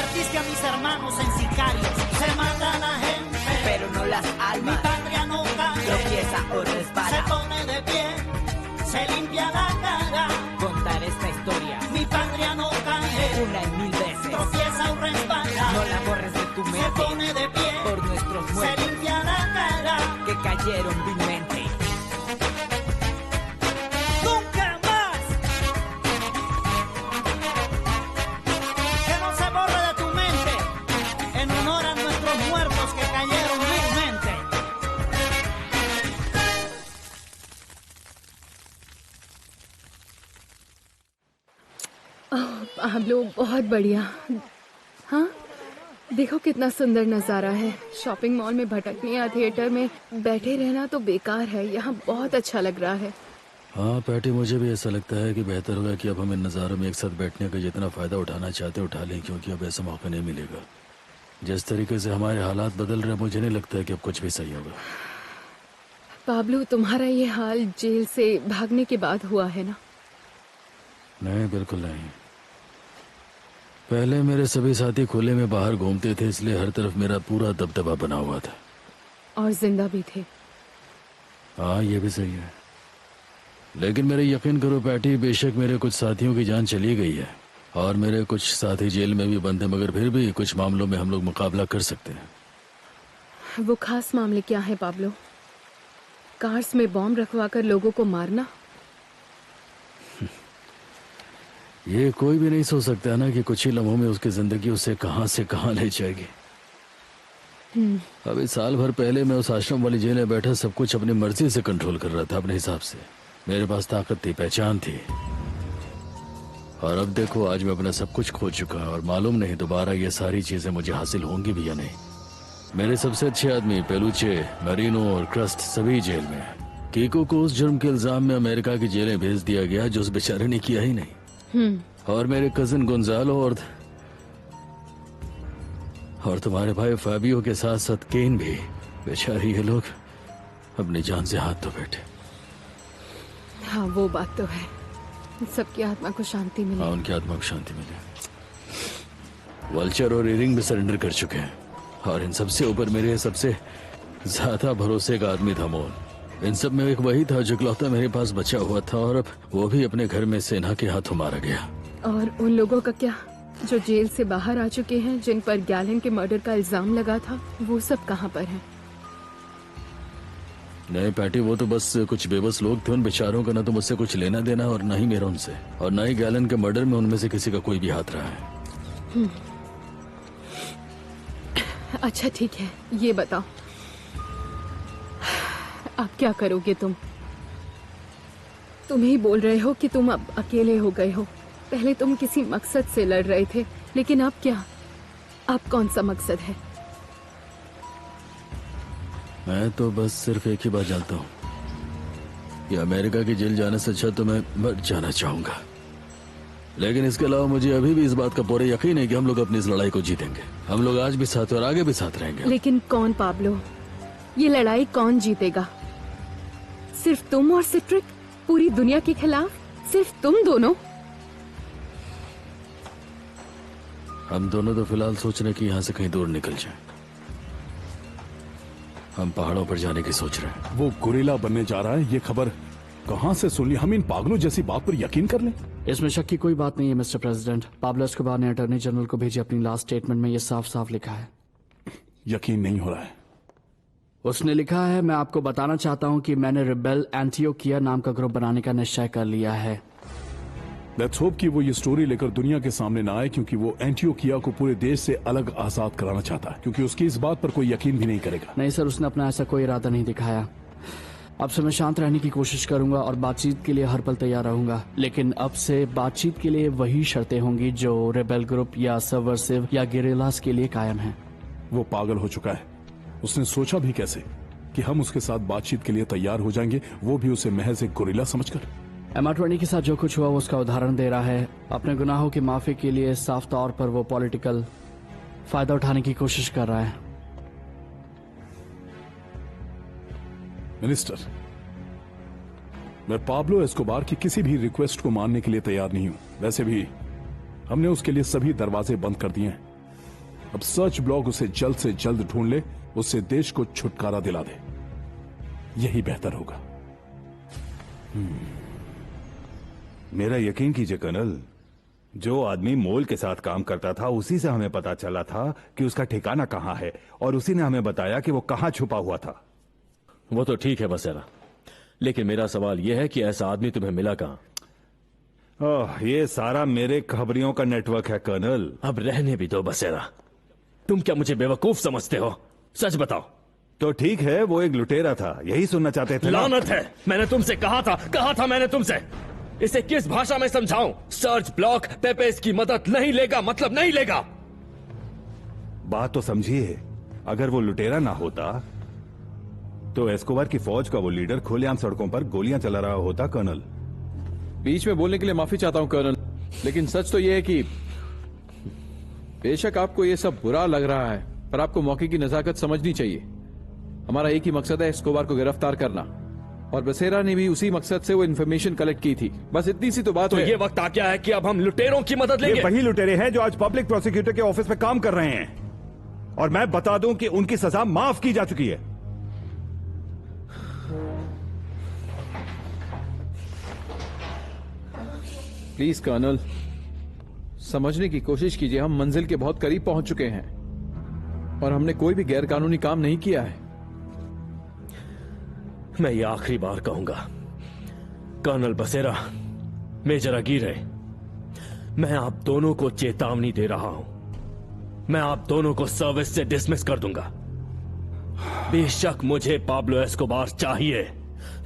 Convertiste a mis hermanos en sicarios. Se matan a gente, pero no las almas. Mi patria no cae, tropieza o resbala. Se pone de pie, se limpia la cara. Contar esta historia. Mi patria no cae, una y mil veces. Tropieza o resbala. No la borres de tu mente. Se pone de pie, por nuestros muertos. Se limpia la cara. Que cayeron vilmente. Pablo बहुत बढ़िया। हाँ देखो कितना सुंदर नज़ारा है। Shopping mall में भटकने या थिएटर में बैठे रहना तो बेकार है। यहाँ बहुत अच्छा लग रहा है। हाँ पैटी, मुझे भी ऐसा लगता है कि बेहतर होगा कि अब हम इन नज़ारों में एक साथ बैठने का जितना फ़ायदा उठाना चाहते उठा लें, क्योंकि अब ऐसा मौका नहीं मिलेगा। जिस तरीके से हमारे हालात बदल रहे हैं, मुझे नहीं लगता है कि अब कुछ भी सही होगा। पाब्लो, तुम्हारा ये हाल जेल से भागने के बाद हुआ है ना? नहीं, बिल्कुल नहीं। पहले मेरे सभी साथी खुले में बाहर घूमते थे, इसलिए हर तरफ मेरा पूरा दबदबा बना हुआ था। और जिंदा भी थे। हाँ, ये भी सही है। लेकिन मेरे यकीन करो पैटी, बेशक मेरे कुछ साथियों की जान चली गई है और मेरे कुछ साथी जेल में भी बंद हैं, मगर फिर भी कुछ मामलों में हम लोग मुकाबला कर सकते हैं। वो खास मामले क्या है पाब्लो? कार्स में बॉम्ब रखवाकर लोगों को मारना? ये कोई भी नहीं सोच सकता ना कि कुछ ही लम्हों में उसकी जिंदगी उसे कहां से कहां ले जाएगी। अभी साल भर पहले मैं उस आश्रम वाली जेल में बैठा सब कुछ अपनी मर्जी से कंट्रोल कर रहा था, अपने हिसाब से। मेरे पास ताकत थी, पहचान थी। और अब देखो, आज मैं अपना सब कुछ खो चुका और मालूम नहीं दोबारा ये सारी चीजें मुझे हासिल होंगी भी या नहीं। मेरे सबसे अच्छे आदमी पेलुचे, मरीनो और क्रस्ट सभी जेल में। कीको को उस जुर्म के इल्जाम में अमेरिका की जेलें भेज दिया गया जो उस बेचारे ने किया ही नहीं। और मेरे कजिन गोंजालो और तुम्हारे भाई फाबियो के साथ साथ केन भी, बेचारे ये लोग अपनी जान से हाथ धो बैठे। हाँ, वो बात तो है। सबकी आत्मा को शांति मिले। हाँ, उनकी आत्मा को शांति मिले। वल्चर और इरिंग भी सरेंडर कर चुके हैं और इन सबसे ऊपर मेरे सबसे ज्यादा भरोसे का आदमी था मोल। इन सब में एक वही था जो इकलौता मेरे पास बचा हुआ था और अब वो भी अपने घर में सेना के हाथों मारा गया। और उन लोगों का क्या जो जेल से बाहर आ चुके हैं, जिन पर गैलन के मर्डर का इल्जाम लगा था, वो सब कहाँ पर हैं? नहीं पैटी, वो तो बस कुछ बेबस लोग थे। उन बेचारों का ना तो मुझसे कुछ लेना देना और ना ही मेरा उनसे, और ना ही गैलन के मर्डर में उनमें से किसी का कोई भी हाथ रहा है। अच्छा ठीक है, ये बताओ अब क्या करोगे तुम ही बोल रहे हो कि तुम अब अकेले हो गए हो। पहले तुम किसी मकसद से लड़ रहे थे, लेकिन अब क्या? अब कौन सा मकसद है? मैं तो बस सिर्फ एक ही बात जानता हूँ कि अमेरिका की जेल जाने से अच्छा तो मैं मर जाना चाहूंगा। लेकिन इसके अलावा मुझे अभी भी इस बात का पूरा यकीन है कि हम लोग अपनी इस लड़ाई को जीतेंगे। हम लोग आज भी साथ और आगे भी साथ रहेंगे। लेकिन कौन पाब्लो? ये लड़ाई कौन जीतेगा? सिर्फ तुम और सिट्रिक पूरी दुनिया के खिलाफ? सिर्फ तुम दोनों? हम दोनों तो फिलहाल सोच रहे कि यहाँ से कहीं दूर निकल जाएं। हम पहाड़ों पर जाने की सोच रहे हैं। वो गोरिल्ला बनने जा रहा है, ये खबर कहाँ से सुन ली? हम इन पागलों जैसी बात पर यकीन कर लें? इसमें शक की कोई बात नहीं है मिस्टर प्रेसिडेंट। पाब्लो एस्कोबार ने अटॉर्नी जनरल को भेजी अपनी लास्ट स्टेटमेंट में ये साफ साफ लिखा है। यकीन नहीं हो रहा है। उसने लिखा है, मैं आपको बताना चाहता हूँ कि मैंने रिबेल एंटियोकिया नाम का ग्रुप बनाने का निश्चय कर लिया है। लेट्स होप कि वो ये स्टोरी लेकर दुनिया के सामने ना आए, क्योंकि वो एंटियोकिया को पूरे देश से अलग आजाद कराना चाहता है, क्योंकि उसकी इस बात पर कोई यकीन भी नहीं करेगा। नहीं सर, उसने अपना ऐसा कोई इरादा नहीं दिखाया। अब से मैं शांत रहने की कोशिश करूंगा और बातचीत के लिए हर पल तैयार रहूंगा, लेकिन अब से बातचीत के लिए वही शर्तें होंगी जो रेबेल ग्रुप या सबवर्सिव या गेरिलास के लिए कायम हैं। वो पागल हो चुका है। उसने सोचा भी कैसे कि हम उसके साथ बातचीत के लिए तैयार हो जाएंगे, वो भी उसे महज एक गोरिल्ला समझकर। MR20 के साथ जो कुछ हुआ वो उसका उदाहरण दे रहा है। अपने गुनाहों की माफी के लिए साफ तौर पर वो पॉलिटिकल फायदा उठाने की कोशिश कर रहा है। मिनिस्टर, मैं पाब्लो एस्कोबार की किसी भी रिक्वेस्ट को मानने के लिए तैयार नहीं हूं। वैसे भी हमने उसके लिए सभी दरवाजे बंद कर दिए हैं। अब सर्च ब्लॉक उसे जल्द से जल्द ढूंढ ले, उससे देश को छुटकारा दिला दे। यही बेहतर होगा। मेरा यकीन कीजिए कर्नल, जो आदमी मोल के साथ काम करता था उसी से हमें पता चला था कि उसका ठिकाना कहां है, और उसी ने हमें बताया कि वो कहां छुपा हुआ था। वो तो ठीक है बसेरा, लेकिन मेरा सवाल यह है कि ऐसा आदमी तुम्हें मिला कहां? ये सारा मेरे खबरियों का नेटवर्क है कर्नल। अब रहने भी दो बसेरा, तुम क्या मुझे बेवकूफ समझते हो? सच बताओ। तो ठीक है, वो एक लुटेरा था, यही सुनना चाहते थे ना? लानत है, मैंने तुमसे कहा था मैंने तुमसे। इसे किस भाषा में समझाऊं? सर्च ब्लॉक पेपेस की मदद नहीं लेगा, मतलब नहीं लेगा। बात तो समझिए, अगर वो लुटेरा ना होता तो एस्कोबार की फौज का वो लीडर खुलेआम सड़कों पर गोलियां चला रहा होता। कर्नल, बीच में बोलने के लिए माफी चाहता हूं कर्नल, लेकिन सच तो यह है कि बेशक आपको यह सब बुरा लग रहा है, पर आपको मौके की नजाकत समझनी चाहिए। हमारा एक ही मकसद है, एस्कोबार को गिरफ्तार करना, और बसेरा ने भी उसी मकसद से वो इन्फॉर्मेशन कलेक्ट की थी। बस इतनी सी तो बात तो है। ये वक्त आ गया है कि अब हम लुटेरों की मदद ये लेंगे। वही लुटेरे हैं जो आज पब्लिक प्रोसिक्यूटर के ऑफिस में काम कर रहे हैं, और मैं बता दूं कि उनकी सजा माफ की जा चुकी है। प्लीज कर्नल, समझने की कोशिश कीजिए, हम मंजिल के बहुत करीब पहुंच चुके हैं और हमने कोई भी गैरकानूनी काम नहीं किया है। मैं ये आखिरी बार कहूंगा, कर्नल बसेरा, मेजर अगीरे, मैं आप दोनों को चेतावनी दे रहा हूं। मैं आप दोनों को सर्विस से डिसमिस कर दूंगा। बेशक मुझे पाब्लो एस्कोबार चाहिए,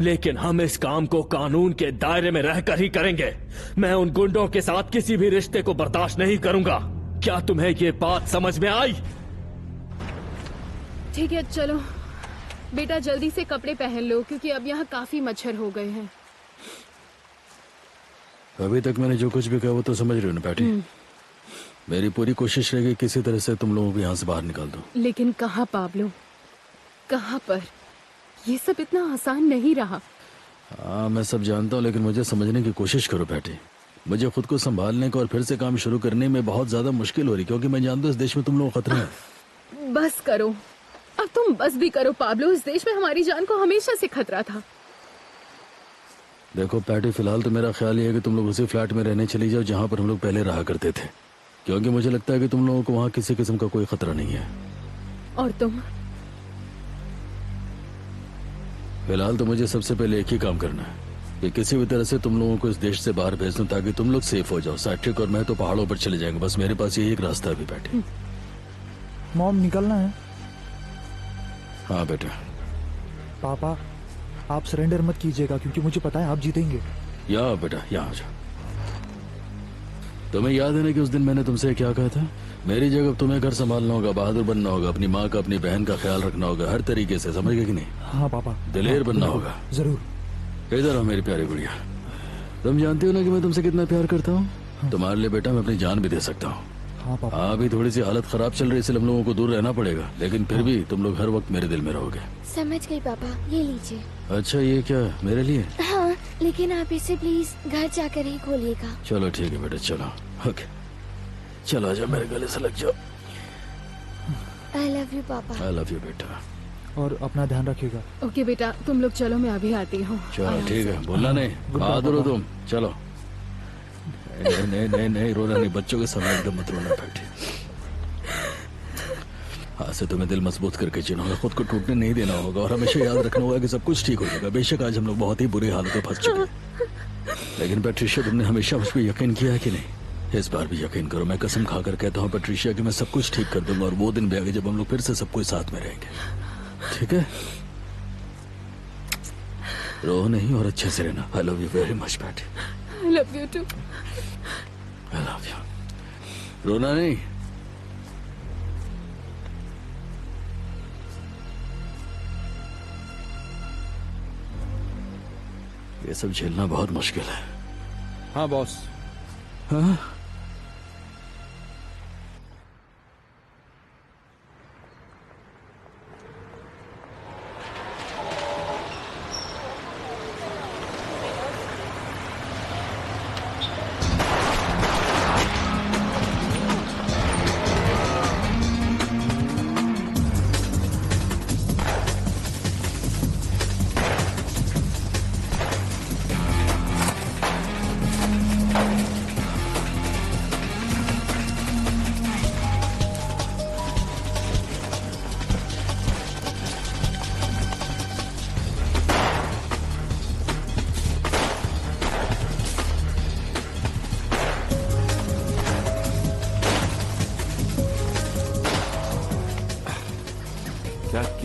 लेकिन हम इस काम को कानून के दायरे में रहकर ही करेंगे। मैं उन गुंडों के साथ किसी भी रिश्ते को बर्दाश्त नहीं करूंगा। क्या तुम्हें ये बात समझ में आई? ठीक है, चलो बेटा जल्दी से कपड़े पहन लो, क्योंकि अब यहाँ काफी मच्छर हो गए हैं। अभी तक मैंने जो कुछ भी कहा वो तो समझ रही हो ना पैटी? मेरी पूरी कोशिश रहेगी किसी तरह से तुम लोगों को यहाँ से बाहर निकाल दो। लेकिन कहाँ पाब्लो, कहाँ पर? ये सब इतना आसान नहीं रहा। हाँ मैं सब जानता हूँ, लेकिन मुझे समझने की कोशिश करो पैटी। मुझे खुद को संभालने का और फिर से काम शुरू करने में बहुत ज्यादा मुश्किल हो रही, क्योंकि मैं जानता हूँ इस देश में तुम लोगों को खतरा है। बस करो, अब तुम बस भी करो पाब्लो। इस देश में हमारी जान को हमेशा से खतरा था। देखो पैटी, फिलहाल तो मेरा ख्याल ये है कि तुम लोग उसी फ्लैट में रहने चली जाओ जहाँ पर हम लोग पहले रहा करते थे, क्योंकि मुझे लगता है कि तुम लोगों को वहाँ किसी किस्म का कोई खतरा नहीं है। और तुम? फिलहाल तो मुझे सबसे पहले एक ही काम करना है कि किसी भी तरह से तुम लोगों को इस देश से बाहर भेज दूं, ताकि तुम लोग सेफ हो जाओ। साइट्रिक और मैं तो पहाड़ों पर चले जाएंगे, बस मेरे पास यही एक रास्ता है अभी पैटी। मॉम निकलना है। हाँ बेटा। पापा आप सरेंडर मत कीजिएगा, क्योंकि मुझे पता है आप जीतेंगे। या बेटा यहाँ आ जाओ। तुम्हें याद है ना कि उस दिन मैंने तुमसे क्या कहा था? मेरी जगह तुम्हें घर संभालना होगा, बहादुर बनना होगा, अपनी माँ का अपनी बहन का ख्याल रखना होगा, हर तरीके से, समझ गए कि नहीं? हाँ पापा। दिलेर बनना होगा। जरूर। इधर आओ मेरी प्यारी गुड़िया। तुम जानती हो ना कि मैं तुमसे कितना प्यार करता हूँ। तुम्हारे लिए बेटा मैं अपनी जान भी दे सकता हूँ। हाँ पापा। हाँ अभी थोड़ी सी हालत खराब चल रही है, इसलिए हम लोगों को दूर रहना पड़ेगा, लेकिन फिर भी तुम लोग हर वक्त मेरे दिल में रहोगे। समझ गई पापा, ये लीजिए। अच्छा ये क्या मेरे लिए? हाँ, लेकिन आप इसे प्लीज घर जाकर ही खोलिएगा। चलो ठीक है बेटा, चलो। ओके चलो आजा, मेरे गले से लग जाओ। आई लव यू पापा। आई लव यू बेटा। और अपना ध्यान रखिएगा। ओके बेटा, तुम लोग चलो, मैं अभी आती हूँ। चलो ठीक है, बोलना नहीं, बहादुर हो तुम। चलो। नहीं नहीं नहीं नहीं, रोना नहीं, बच्चों के सामने एकदम मत रोना बैठे। आज से तुम्हें दिल मजबूत करके जीना होगा, खुद को टूटने नहीं देना होगा, और हमेशा याद रखना होगा कि सब कुछ ठीक हो जाएगा। बेशक आज हम लोग बहुत ही बुरी हालत में फंस चुके हैं, लेकिन पैट्रिशिया तुमने हमेशा मुझ पर यकीन किया है कि नहीं? इस बार भी यकीन करो, मैं कसम खाकर कहता हूँ पैट्रिशिया कि मैं सब कुछ ठीक कर दूंगा, और वो दिन भी आगे जब हम लोग फिर से सब कुछ साथ में रहेंगे। ठीक है? रो नहीं और अच्छे से रहना। I love you very much Patty. I love you too. I love you. रोना नहीं। ये सब झेलना बहुत मुश्किल है। हाँ बॉस। हाँ?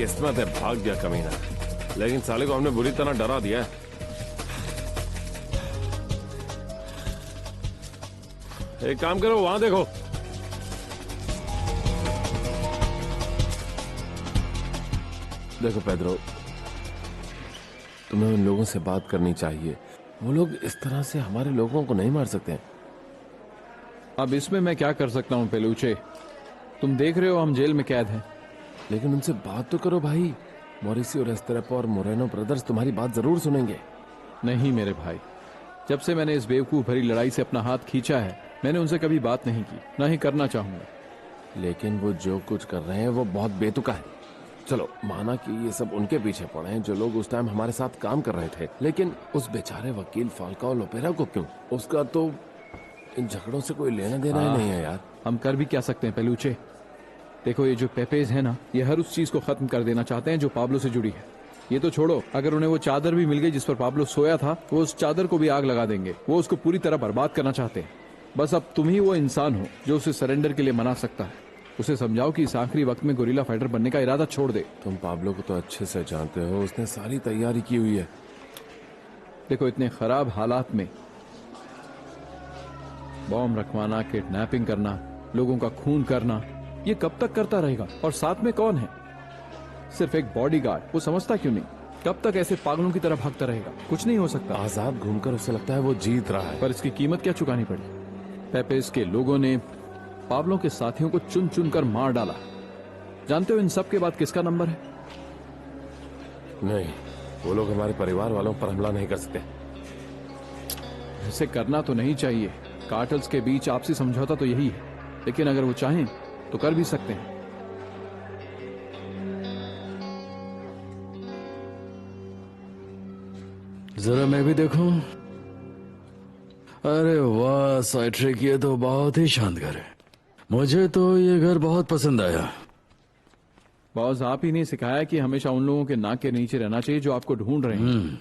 किस्मत है, भाग गया कमीना। लेकिन साले को हमने बुरी तरह डरा दिया है। एक काम करो, वहां देखो। देखो पेड्रो, तुम्हें उन लोगों से बात करनी चाहिए। वो लोग इस तरह से हमारे लोगों को नहीं मार सकते। अब इसमें मैं क्या कर सकता हूँ पेलूचे? तुम देख रहे हो हम जेल में कैद हैं। लेकिन उनसे बात तो करो भाई। मॉरिसियो रेस्टेरेपो और मोरेनो ब्रदर्स तुम्हारी बात जरूर सुनेंगे। नहीं मेरे भाई, जब से मैंने इस बेवकूफ भरी लड़ाई से अपना हाथ खींचा है, मैंने उनसे कभी बात नहीं की, ना ही करना चाहूंगा। लेकिन वो जो कुछ कर रहे हैं वो बहुत बेतुका है। चलो माना कि ये सब उनके पीछे पड़े हैं जो लोग उस टाइम हमारे साथ काम कर रहे थे, लेकिन उस बेचारे वकील फाल्काओ लोपेरा को क्यों? उसका तो इन झगड़ों से कोई लेना देना ही नहीं है यार। हम कर भी क्या सकते हैं पेलूचे? देखो ये जो पेपेज है ना, ये हर उस चीज को खत्म कर देना चाहते हैं जो पाब्लो से जुड़ी है। ये तो छोड़ो, अगर उन्हें वो चादर भी मिल गई जिस पर पाब्लो सोया था, वो उस चादर को भी आग लगा देंगे। वो उसको पूरी तरह बर्बाद करना चाहते हैं। बस अब तुम ही वो इंसान हो जो उसे सरेंडर के लिए मना सकता है। उसे समझाओ कि इस आखिरी वक्त में गोरिल्ला फाइटर बनने का इरादा छोड़ दे। तुम पाब्लो को तो अच्छे से जानते हो, उसने सारी तैयारी की हुई है। देखो इतने खराब हालात में बॉम्ब रखवाना, किडनैपिंग करना, लोगों का खून करना, ये कब तक करता रहेगा? और साथ में कौन है? सिर्फ एक बॉडीगार्ड। वो समझता क्यों नहीं? कब तक ऐसे पागलों की तरह भागता रहेगा? कुछ नहीं हो सकता। आजाद घूमकर उसे लगता है वो जीत रहा है। पर इसकी कीमत क्या चुकानी पड़ी? पेपेस के लोगों ने पाब्लो के साथियों को चुन चुन कर मार डाला। जानते हो इन सब के बाद किसका नंबर है? नहीं, वो लोग हमारे परिवार वालों पर हमला नहीं कर सकते। ऐसे करना तो नहीं चाहिए। कार्टल्स के बीच आपसी समझौता तो यही है, लेकिन अगर वो चाहें तो कर भी सकते हैं। जरा मैं भी देखूं। अरे वाह साइट्रिक, ये तो बहुत ही शानदार है। मुझे तो ये घर बहुत पसंद आया। बॉस, आप ही ने सिखाया कि हमेशा उन लोगों के नाक के नीचे रहना चाहिए जो आपको ढूंढ रहे हैं।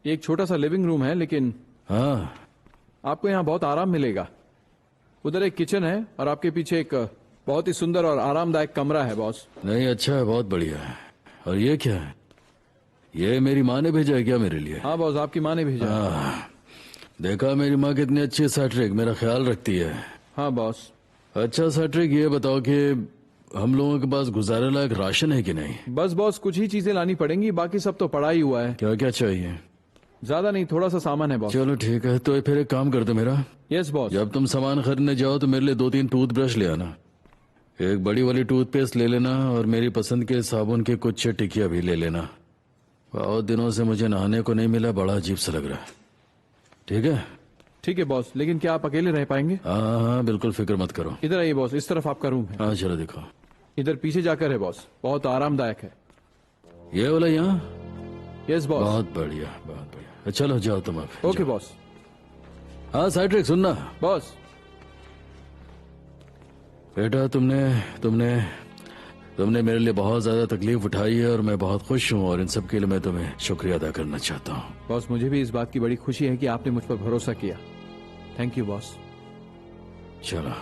एक छोटा सा लिविंग रूम है, लेकिन हाँ, आपको यहाँ बहुत आराम मिलेगा। उधर एक किचन है और आपके पीछे एक बहुत ही सुंदर और आरामदायक कमरा है बॉस। नहीं, अच्छा है, बहुत बढ़िया है। और ये क्या है? ये मेरी माँ ने भेजा है क्या मेरे लिए? हाँ बॉस, आपकी माँ ने भेजा है। देखा मेरी माँ कितनी अच्छी है साइट्रिक, मेरा ख्याल रखती है। हाँ बॉस। अच्छा साइट्रिक, ये बताओ कि हम लोगों के पास गुजारे लायक राशन है कि नहीं? बस बॉस, कुछ ही चीजें लानी पड़ेंगी, बाकी सब तो पड़ा ही हुआ है। क्या क्या चाहिए? ज्यादा नहीं, थोड़ा सा सामान है बॉस। चलो ठीक है, तो फिर एक काम कर दो मेरा। Yes boss. जब तुम सामान खरीदने जाओ तो मेरे लिए 2-3 टूथब्रश ले आना। एक बड़ी वाली टूथपेस्ट ले लेना और मेरी पसंद के साबुन के कुछ टिकिया भी ले लेना। बहुत दिनों से मुझे नहाने को नहीं मिला, बड़ा अजीब सा लग रहा है। ठीक है? ठीक है बॉस, लेकिन क्या आप अकेले रह पाएंगे? हाँ हाँ, बिल्कुल फिक्र मत करो। इधर आइए बॉस, इस तरफ आपका रूम है। हाँ चलो देखो। इधर पीछे जाकर है बॉस, बहुत आरामदायक है। ये वाला यहाँ? Yes boss. बहुत बढ़िया, बहुत बढ़िया। चलो जाओ तुम अब। Okay boss. हाँ साइट्रिक, सुनना बॉस। बेटा, तुमने मेरे लिए बहुत ज्यादा तकलीफ उठाई है और मैं बहुत खुश हूँ, और इन सब के लिए मैं तुम्हें शुक्रिया अदा करना चाहता हूँ। बॉस, मुझे भी इस बात की बड़ी खुशी है कि आपने मुझ पर भरोसा किया। Thank you boss. चलो।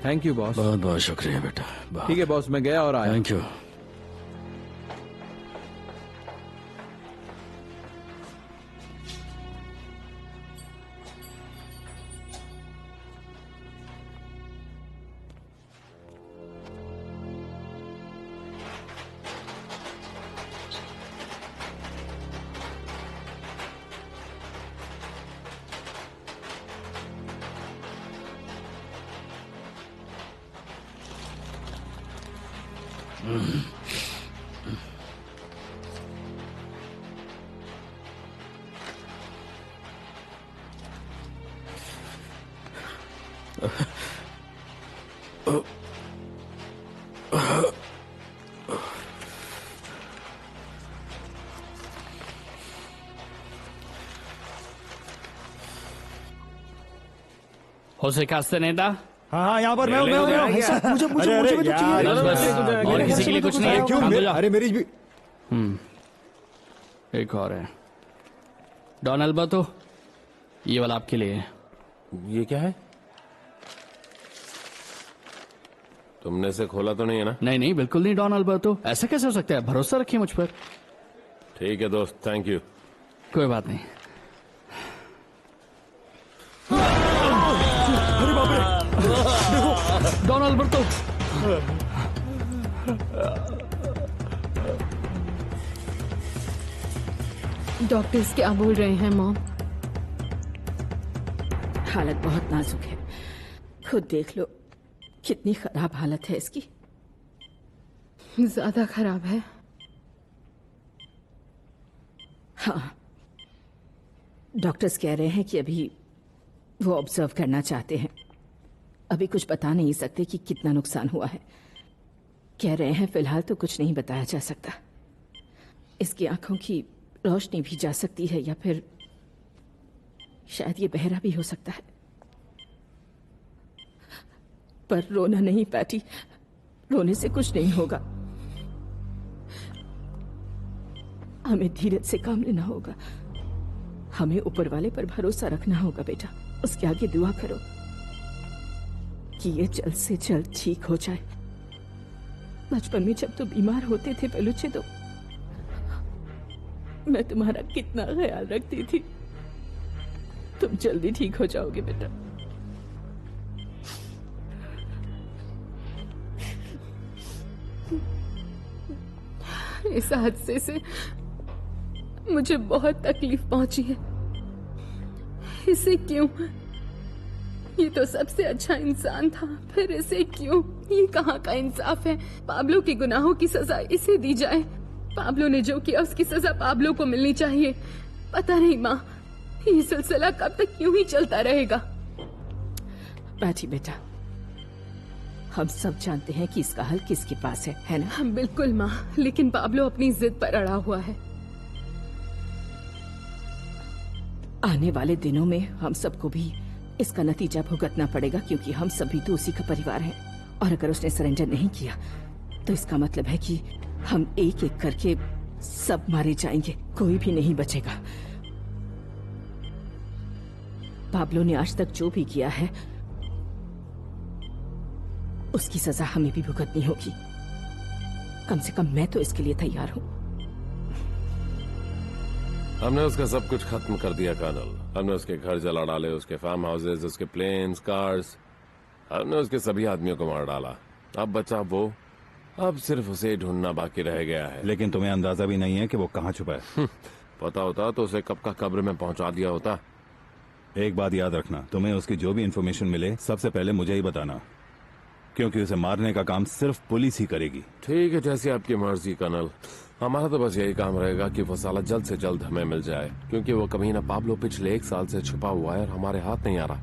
Thank you boss. बहुत बहुत शुक्रिया बेटा। ठीक है बॉस, मैं गया और आया। Thank you. होसे कास्तानेदा। हाँ यहाँ पर मैं हूँ। मुझे भी तो चाहिए। और किसी के लिए कुछ नहीं है? क्यों? अरे मेरी भी। एक और है। डॉन अल्बर्टो, ये वाला आपके लिए है। ये क्या है? तुमने से खोला तो नहीं है ना? नहीं नहीं, बिल्कुल नहीं डॉन अल्बर्टो, ऐसा कैसे हो सकता है? भरोसा रखिए मुझ पर। ठीक है दोस्त, थैंक यू। कोई बात नहीं। अरे बाप रे, देखो डॉन अल्बर्टो। डॉक्टर्स क्या बोल रहे हैं मॉम? हालत बहुत नाजुक है, खुद देख लो कितनी खराब हालत है इसकी। ज्यादा खराब है? हाँ, डॉक्टर्स कह रहे हैं कि अभी वो ऑब्जर्व करना चाहते हैं। अभी कुछ बता नहीं सकते कि कितना नुकसान हुआ है। कह रहे हैं फिलहाल तो कुछ नहीं बताया जा सकता। इसकी आंखों की रोशनी भी जा सकती है या फिर शायद ये बहरा भी हो सकता है। पर रोना नहीं पैटी, रोने से कुछ नहीं होगा। हमें धीरज से काम लेना होगा। हमें ऊपर वाले पर भरोसा रखना होगा बेटा। उसके आगे दुआ करो कि ये जल्द से जल्द ठीक हो जाए। बचपन में जब तुम बीमार होते थे पेलुचे, तो मैं तुम्हारा कितना ख्याल रखती थी। तुम जल्दी ठीक हो जाओगे बेटा। इस हादसे से मुझे बहुत तकलीफ पहुंची है। इसे क्यों? ये तो सबसे अच्छा इंसान था, फिर इसे क्यों? ये कहाँ का इंसाफ है? पाब्लो के गुनाहों की सजा इसे दी जाए। पाब्लो ने जो किया उसकी सजा पाब्लो को मिलनी चाहिए। पता नहीं माँ, ये सिलसिला कब तक यूं ही चलता रहेगा? बैठी बेटा, हम सब जानते हैं कि इसका हल किसके पास है ना? हाँ, बिल्कुल माँ, लेकिन पाब्लो अपनी जिद पर अड़ा हुआ है। आने वाले दिनों में हम सबको भी इसका नतीजा भुगतना पड़ेगा, क्योंकि हम सभी तो उसी का परिवार हैं। और अगर उसने सरेंडर नहीं किया तो इसका मतलब है कि हम एक एक करके सब मारे जाएंगे, कोई भी नहीं बचेगा। पाब्लो ने आज तक जो भी किया है उसकी सजा हमें भी भुगतनी होगी। कम से कम मैं तो इसके लिए तैयार हूँ। हमने उसका सब कुछ खत्म कर दिया कर्नल। हमने उसके घर जला डाले, उसके फार्म हाउसेज, उसके प्लेन्स, कार्स। हमने उसके सभी आदमियों को मार डाला। अब बचा वो, अब सिर्फ उसे ढूंढना बाकी रह गया है। लेकिन तुम्हें अंदाजा भी नहीं है कि वो कहाँ छुपा है। पता होता तो उसे कब का कब्र में पहुंचा दिया होता। एक बात याद रखना, तुम्हें उसकी जो भी इंफॉर्मेशन मिले सबसे पहले मुझे ही बताना, क्योंकि उसे मारने का काम सिर्फ पुलिस ही करेगी। ठीक है, जैसी आपकी मर्जी कर्नल। हमारा तो बस यही काम रहेगा कि वो साला जल्द से जल्द हमें मिल जाए, क्योंकि वो कमीना पाब्लो पिछले 1 साल से छुपा हुआ है और हमारे हाथ नहीं आ रहा।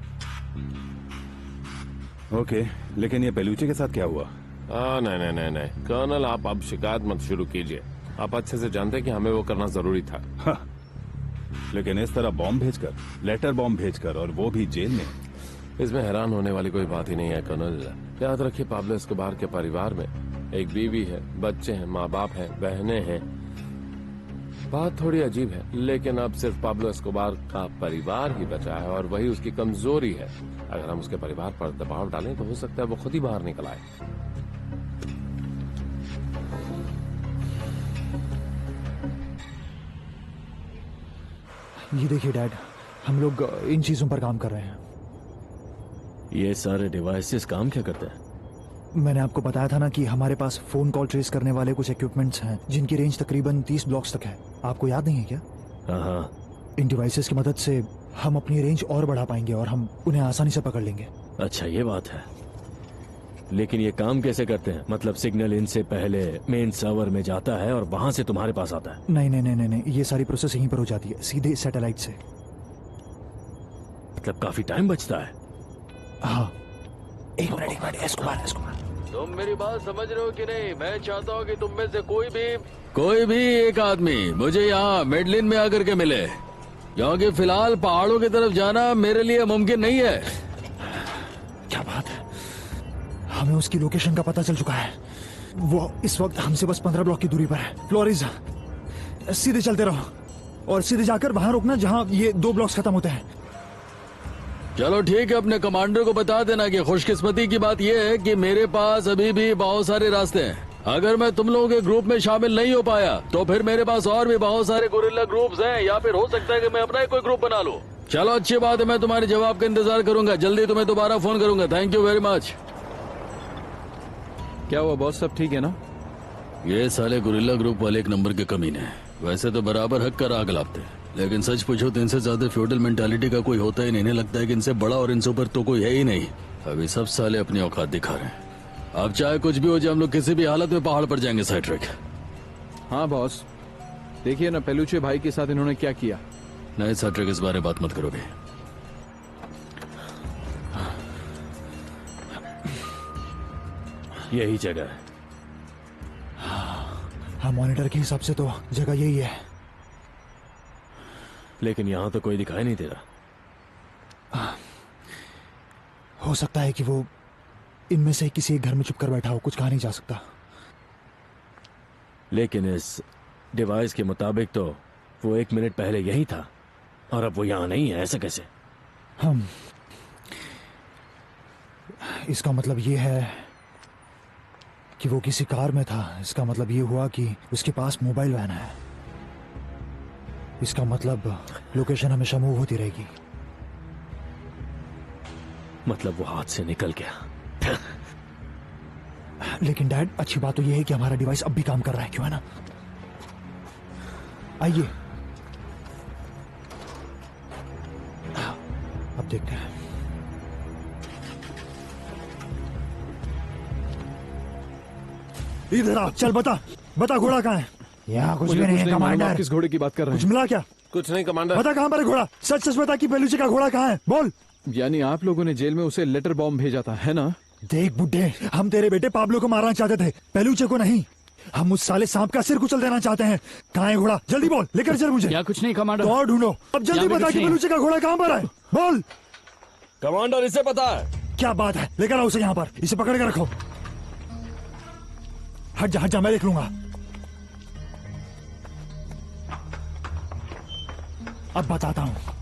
ओके, लेकिन ये पेलुचे के साथ क्या हुआ? नहीं कर्नल, आप अब शिकायत मत शुरू कीजिए। आप अच्छे से जानते कि हमें वो करना जरूरी था। लेकिन इस तरह बॉम्ब भेजकर, लेटर बॉम्ब भेजकर, और वो भी जेल में। इसमें हैरान होने वाली कोई बात ही नहीं है कर्नल। याद रखिए, पाब्लो एस्कोबार के परिवार में एक बीवी है, बच्चे हैं, माँ बाप हैं, बहनें हैं। बात थोड़ी अजीब है, लेकिन अब सिर्फ पाब्लो एस्कोबार का परिवार ही बचा है और वही उसकी कमजोरी है। अगर हम उसके परिवार पर दबाव डालें तो हो सकता है वो खुद ही बाहर निकल आए। ये देखिए डैड, हम लोग इन चीजों पर काम कर रहे हैं। ये सारे डिवाइसेस काम क्या करते हैं? मैंने आपको बताया था ना कि हमारे पास फोन कॉल ट्रेस करने वाले कुछ इक्विपमेंट्स हैं जिनकी रेंज तकरीबन 30 ब्लॉक्स तक है। आपको याद नहीं है क्या? हाँ। इन डिवाइसेस की मदद से हम अपनी रेंज और बढ़ा पाएंगे और हम उन्हें आसानी से पकड़ लेंगे। अच्छा, ये बात है। लेकिन ये काम कैसे करते हैं? मतलब सिग्नल इनसे पहले मेन सर्वर में जाता है और वहां से तुम्हारे पास आता है? नहीं, ये सारी प्रोसेस यहीं पर हो जाती है, सीधे सैटेलाइट से। मतलब काफी टाइम बचता है। हाँ, एक मिनट, एस्कोबार। तुम मेरी बात समझ रहे हो कि नहीं? मैं चाहता हूँ कि तुम में से कोई भी एक आदमी मुझे यहाँ मेडलिन में आकर के मिले, क्योंकि फिलहाल पहाड़ों की तरफ जाना मेरे लिए मुमकिन नहीं है। क्या बात है? हमें उसकी लोकेशन का पता चल चुका है। वो इस वक्त हमसे बस 15 ब्लॉक की दूरी पर है। फ्लोरिस, सीधे चलते रहो और सीधे जाकर वहां रुकना जहां ये 2 ब्लॉक्स खत्म होते हैं। चलो ठीक है, अपने कमांडर को बता देना कि खुशकिस्मती की बात यह है कि मेरे पास अभी भी बहुत सारे रास्ते हैं। अगर मैं तुम लोगों के ग्रुप में शामिल नहीं हो पाया तो फिर मेरे पास और भी बहुत सारे गुरिल्ला ग्रुप्स हैं, या फिर हो सकता है कि मैं अपना ही कोई ग्रुप बना लूं। चलो अच्छी बात है, मैं तुम्हारे जवाब का इंतजार करूंगा, जल्दी तुम्हें दोबारा फोन करूंगा। Thank you very much. क्या हुआ बॉस, सब ठीक है ना? ये साले गुरिल्ला ग्रुप वाले एक नंबर के कमीने हैं। वैसे तो बराबर हक कर आग लाते हैं, लेकिन सच पूछो तो इनसे ज्यादा फ्यूडल मेंटालिटी का कोई होता ही नहीं। इन्हें लगता है कि इनसे बड़ा और इनसे ऊपर तो कोई है ही नहीं। अभी सब साले अपनी औकात दिखा रहे हैं। अब चाहे कुछ भी हो जाए, हम लोग किसी भी हालत में पहाड़ पर जाएंगे साइट्रिक। हाँ बॉस, देखिए ना पेलुचे भाई के साथ इन्होंने क्या किया। नहीं साइट्रिक, इस बारे बात मत करोगे। यही जगह है। हाँ, मॉनिटर के हिसाब से तो जगह यही है, लेकिन यहां तो कोई दिखाई नहीं दे रहा। हो सकता है कि वो इनमें से किसी एक घर में चुप कर बैठा हो, कुछ कहा नहीं जा सकता। लेकिन इस डिवाइस के मुताबिक तो वो 1 मिनट पहले यही था और अब वो यहां नहीं है। ऐसे कैसे? हम इसका मतलब ये है कि वो किसी कार में था। इसका मतलब ये हुआ कि उसके पास मोबाइल वैन है। इसका मतलब लोकेशन हमेशा मूव होती रहेगी। मतलब वो हाथ से निकल गया। लेकिन डैड, अच्छी बात तो ये है कि हमारा डिवाइस अब भी काम कर रहा है, क्यों है ना? आइए अब देखते हैं। इधर आ, चल बता घोड़ा कहाँ है? यहाँ कुछ भी नहीं है कमांडर। किस घोड़े की बात कर रहे कुछ हैं? मिला क्या? कुछ नहीं कमांडर। बता कहाँ पर है घोड़ा? सच सच बता कि पेलुचे का घोड़ा कहाँ है, बोल। यानी आप लोगों ने जेल में उसे लेटर बॉम्ब भेजा था, है ना? देख बुड्ढे, हम तेरे बेटे पाब्लो को मारना चाहते थे, पेलुचे को नहीं। हम उस साले सांप का सिर कुचल देना चाहते हैं। कहाँ है घोड़ा? जल्दी बोल, लेकर चल मुझे। क्या कुछ नहीं कमांडर। तो और ढूंढो। अब जल्दी बता कि पेलुचे का घोड़ा कहाँ पर है, बोल। कमांडर, इसे पता है। क्या बात है, लेकर आओ उसे यहाँ पर। इसे पकड़ के रखो। हट जा, मैं देख लूंगा। अब बताता हूं।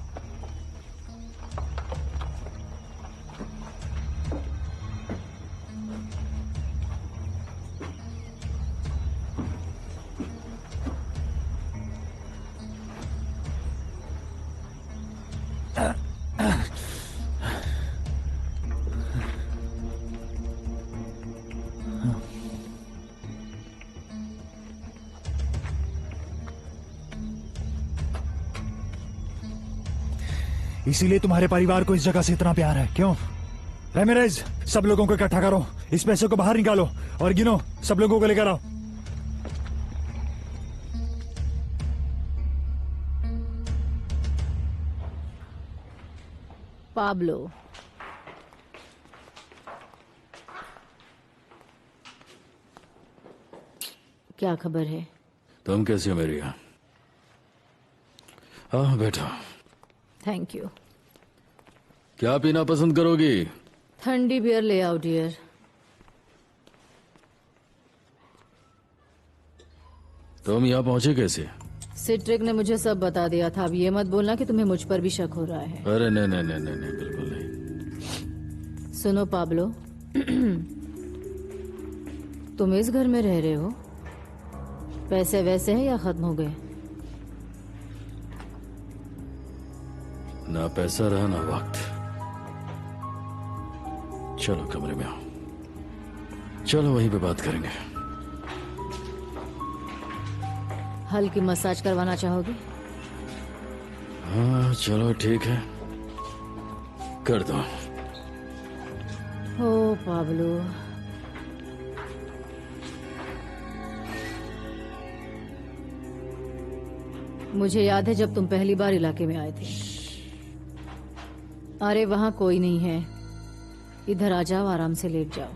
इसीलिए तुम्हारे परिवार को इस जगह से इतना प्यार है, क्यों? रेमिरेज, सब लोगों को इकट्ठा करो, इस पैसे को बाहर निकालो और गिनो, सब लोगों को लेकर आओ। पाब्लो, क्या खबर है? तुम कैसी हो मेरी? हाँ बैठो। Thank you. क्या पीना पसंद करोगी? ठंडी बियर ले आओ डियर। तुम यहाँ पहुंचे कैसे? सिट्रिक ने मुझे सब बता दिया था। अब ये मत बोलना कि तुम्हें मुझ पर भी शक हो रहा है। अरे नहीं, बिल्कुल नहीं। सुनो पाब्लो, तुम इस घर में रह रहे हो? पैसे वैसे हैं या खत्म हो गए? ना पैसा रहा ना वक्त। चलो कमरे में आओ, चलो वहीं पे बात करेंगे। हल्की मसाज करवाना चाहोगे? हाँ चलो ठीक है, कर दो। ओ पाब्लो, मुझे याद है जब तुम पहली बार इलाके में आए थे। अरे वहां कोई नहीं है, इधर आ जाओ, आराम से लेट जाओ।